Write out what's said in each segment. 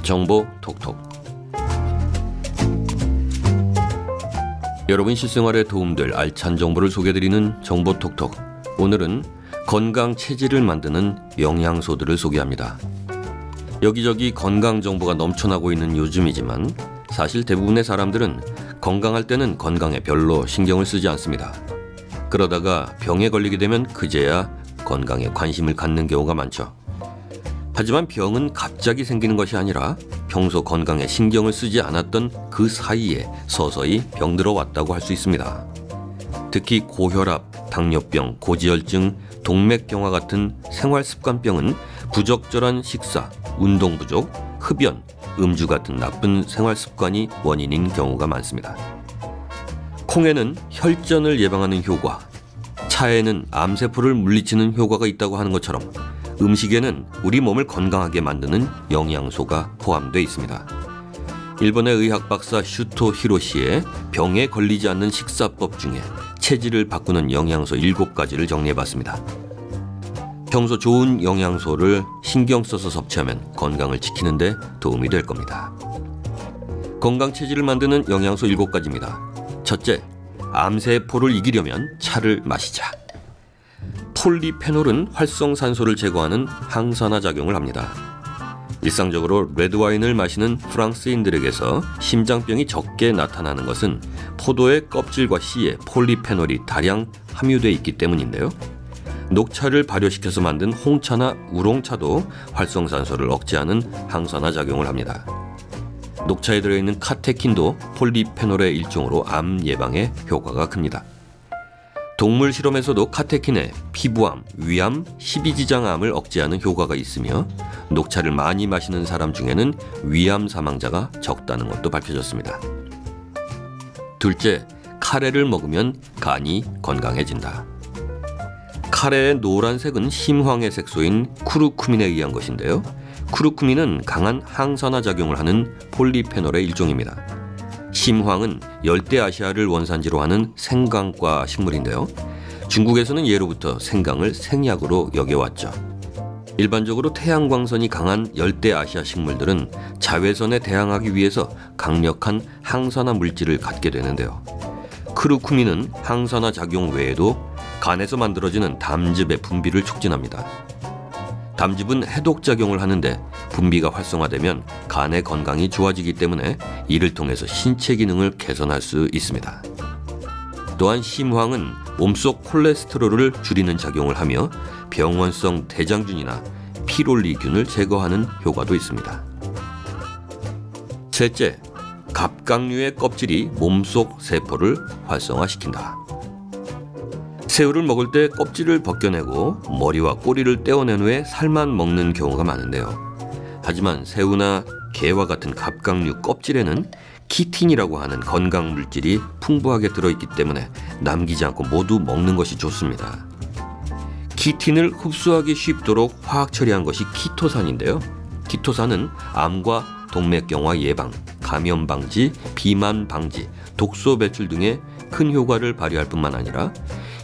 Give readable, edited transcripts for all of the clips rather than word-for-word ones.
정보 톡톡. 여러분 실생활에 도움될 알찬 정보를 소개해드리는 정보 톡톡. 오늘은 건강 체질을 만드는 영양소들을 소개합니다. 여기저기 건강 정보가 넘쳐나고 있는 요즘이지만 사실 대부분의 사람들은 건강할 때는 건강에 별로 신경을 쓰지 않습니다. 그러다가 병에 걸리게 되면 그제야 건강에 관심을 갖는 경우가 많죠. 하지만 병은 갑자기 생기는 것이 아니라 평소 건강에 신경을 쓰지 않았던 그 사이에 서서히 병들어 왔다고 할 수 있습니다. 특히 고혈압, 당뇨병, 고지혈증, 동맥경화 같은 생활습관병은 부적절한 식사, 운동 부족, 흡연, 음주 같은 나쁜 생활습관이 원인인 경우가 많습니다. 콩에는 혈전을 예방하는 효과, 차에는 암세포를 물리치는 효과가 있다고 하는 것처럼 음식에는 우리 몸을 건강하게 만드는 영양소가 포함되어 있습니다. 일본의 의학 박사 슈토 히로시의 병에 걸리지 않는 식사법 중에 체질을 바꾸는 영양소 7가지를 정리해봤습니다. 평소 좋은 영양소를 신경 써서 섭취하면 건강을 지키는 데 도움이 될 겁니다. 건강 체질을 만드는 영양소 7가지입니다. 첫째, 암세포를 이기려면 차를 마시자. 폴리페놀은 활성산소를 제거하는 항산화 작용을 합니다. 일상적으로 레드와인을 마시는 프랑스인들에게서 심장병이 적게 나타나는 것은 포도의 껍질과 씨에 폴리페놀이 다량 함유되어 있기 때문인데요. 녹차를 발효시켜서 만든 홍차나 우롱차도 활성산소를 억제하는 항산화 작용을 합니다. 녹차에 들어있는 카테킨도 폴리페놀의 일종으로 암 예방에 효과가 큽니다. 동물 실험에서도 카테킨에 피부암, 위암, 십이지장암을 억제하는 효과가 있으며 녹차를 많이 마시는 사람 중에는 위암 사망자가 적다는 것도 밝혀졌습니다. 둘째, 카레를 먹으면 간이 건강해진다. 카레의 노란색은 심황의 색소인 쿠르쿠민에 의한 것인데요. 쿠르쿠민은 강한 항산화 작용을 하는 폴리페놀의 일종입니다. 심황은 열대아시아를 원산지로 하는 생강과 식물인데요. 중국에서는 예로부터 생강을 생약으로 여겨왔죠. 일반적으로 태양광선이 강한 열대아시아 식물들은 자외선에 대항하기 위해서 강력한 항산화 물질을 갖게 되는데요. 쿠르쿠민은 항산화 작용 외에도 간에서 만들어지는 담즙의 분비를 촉진합니다. 담즙은 해독작용을 하는데 분비가 활성화되면 간의 건강이 좋아지기 때문에 이를 통해서 신체 기능을 개선할 수 있습니다. 또한 심황은 몸속 콜레스테롤을 줄이는 작용을 하며 병원성 대장균이나 피롤리균을 제거하는 효과도 있습니다. 셋째, 갑각류의 껍질이 몸속 세포를 활성화시킨다. 새우를 먹을 때 껍질을 벗겨내고 머리와 꼬리를 떼어낸 후에 살만 먹는 경우가 많은데요. 하지만 새우나 게와 같은 갑각류 껍질에는 키틴이라고 하는 건강 물질이 풍부하게 들어있기 때문에 남기지 않고 모두 먹는 것이 좋습니다. 키틴을 흡수하기 쉽도록 화학 처리한 것이 키토산인데요. 키토산은 암과 동맥경화 예방, 감염 방지, 비만 방지, 독소 배출 등의 큰 효과를 발휘할 뿐만 아니라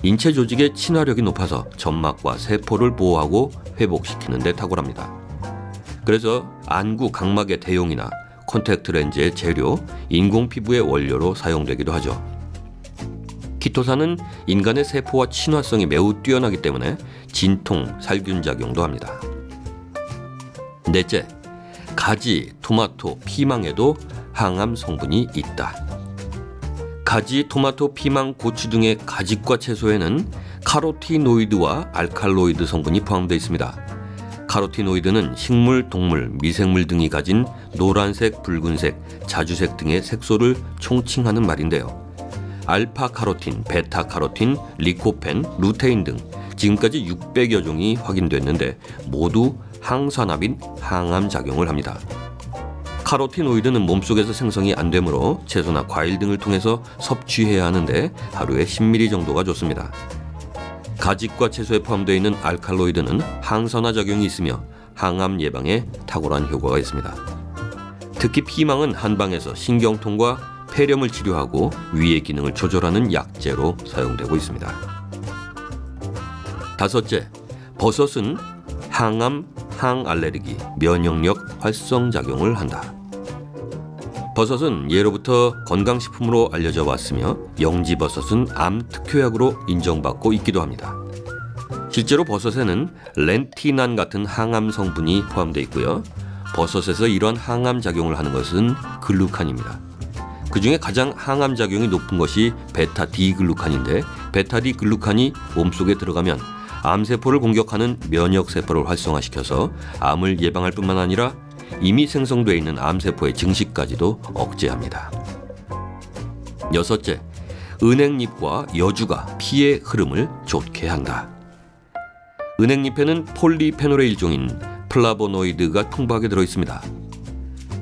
인체 조직의 친화력이 높아서 점막과 세포를 보호하고 회복시키는 데 탁월합니다. 그래서 안구 각막의 대용이나 콘택트 렌즈의 재료, 인공 피부의 원료로 사용되기도 하죠. 키토산은 인간의 세포와 친화성이 매우 뛰어나기 때문에 진통, 살균 작용도 합니다. 넷째, 가지, 토마토, 피망에도 항암 성분이 있다. 가지, 토마토, 피망, 고추 등의 가지과 채소에는 카로티노이드와 알칼로이드 성분이 포함되어 있습니다. 카로티노이드는 식물, 동물, 미생물 등이 가진 노란색, 붉은색, 자주색 등의 색소를 총칭하는 말인데요. 알파카로틴, 베타카로틴, 리코펜, 루테인 등 지금까지 600여 종이 확인됐는데 모두 항산화 및 항암 작용을 합니다. 카로티노이드는 몸속에서 생성이 안 되므로 채소나 과일 등을 통해서 섭취해야 하는데 하루에 10ml 정도가 좋습니다. 가지과 채소에 포함되어 있는 알칼로이드는 항산화 작용이 있으며 항암 예방에 탁월한 효과가 있습니다. 특히 피망은 한방에서 신경통과 폐렴을 치료하고 위의 기능을 조절하는 약재로 사용되고 있습니다. 다섯째, 버섯은 항암, 항알레르기, 면역력 활성 작용을 한다. 버섯은 예로부터 건강식품으로 알려져 왔으며 영지버섯은 암 특효약으로 인정받고 있기도 합니다. 실제로 버섯에는 렌티난 같은 항암 성분이 포함되어 있고요. 버섯에서 이런 항암 작용을 하는 것은 글루칸입니다. 그중에 가장 항암 작용이 높은 것이 베타-D 글루칸인데 베타-D 글루칸이 몸속에 들어가면 암세포를 공격하는 면역세포를 활성화시켜서 암을 예방할 뿐만 아니라 이미 생성되어 있는 암세포의 증식까지도 억제합니다. 여섯째, 은행잎과 여주가 피의 흐름을 좋게 한다. 은행잎에는 폴리페놀의 일종인 플라보노이드가 풍부하게 들어있습니다.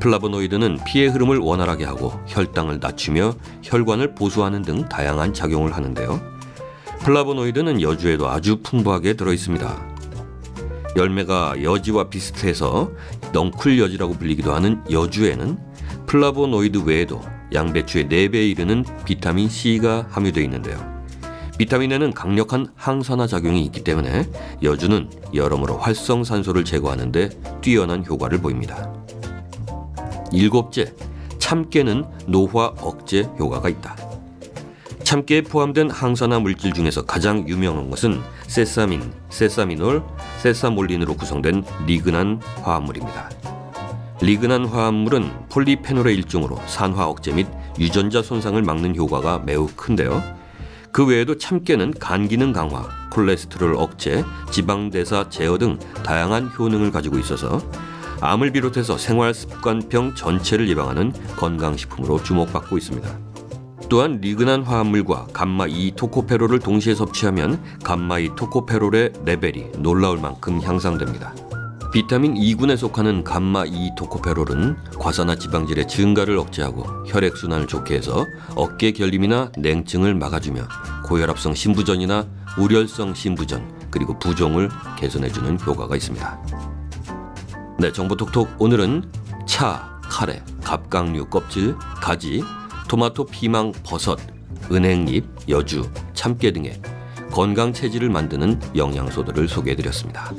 플라보노이드는 피의 흐름을 원활하게 하고 혈당을 낮추며 혈관을 보수하는 등 다양한 작용을 하는데요. 플라보노이드는 여주에도 아주 풍부하게 들어있습니다. 열매가 여지와 비슷해서 넝쿨여지라고 불리기도 하는 여주에는 플라보노이드 외에도 양배추의 4배에 이르는 비타민 C가 함유되어 있는데요. 비타민에는 강력한 항산화 작용이 있기 때문에 여주는 여러모로 활성산소를 제거하는 데 뛰어난 효과를 보입니다. 일곱째, 참깨는 노화 억제 효과가 있다. 참깨에 포함된 항산화 물질 중에서 가장 유명한 것은 세사민, 세사미놀, 세사몰린으로 구성된 리그난 화합물입니다. 리그난 화합물은 폴리페놀의 일종으로 산화 억제 및 유전자 손상을 막는 효과가 매우 큰데요. 그 외에도 참깨는 간 기능 강화, 콜레스테롤 억제, 지방대사 제어 등 다양한 효능을 가지고 있어서 암을 비롯해서 생활습관병 전체를 예방하는 건강식품으로 주목받고 있습니다. 또한 리그난 화합물과 감마2 토코페롤을 동시에 섭취하면 감마2 토코페롤의 레벨이 놀라울 만큼 향상됩니다. 비타민 2군에 속하는 감마2 토코페롤은 과산화 지방질의 증가를 억제하고 혈액순환을 좋게 해서 어깨 결림이나 냉증을 막아주며 고혈압성 심부전이나 우렬성 심부전 그리고 부종을 개선해주는 효과가 있습니다. 네, 정보톡톡 오늘은 차, 카레, 갑각류 껍질, 가지, 토마토, 피망, 버섯, 은행잎, 여주, 참깨 등의 건강 체질을 만드는 영양소들을 소개해드렸습니다.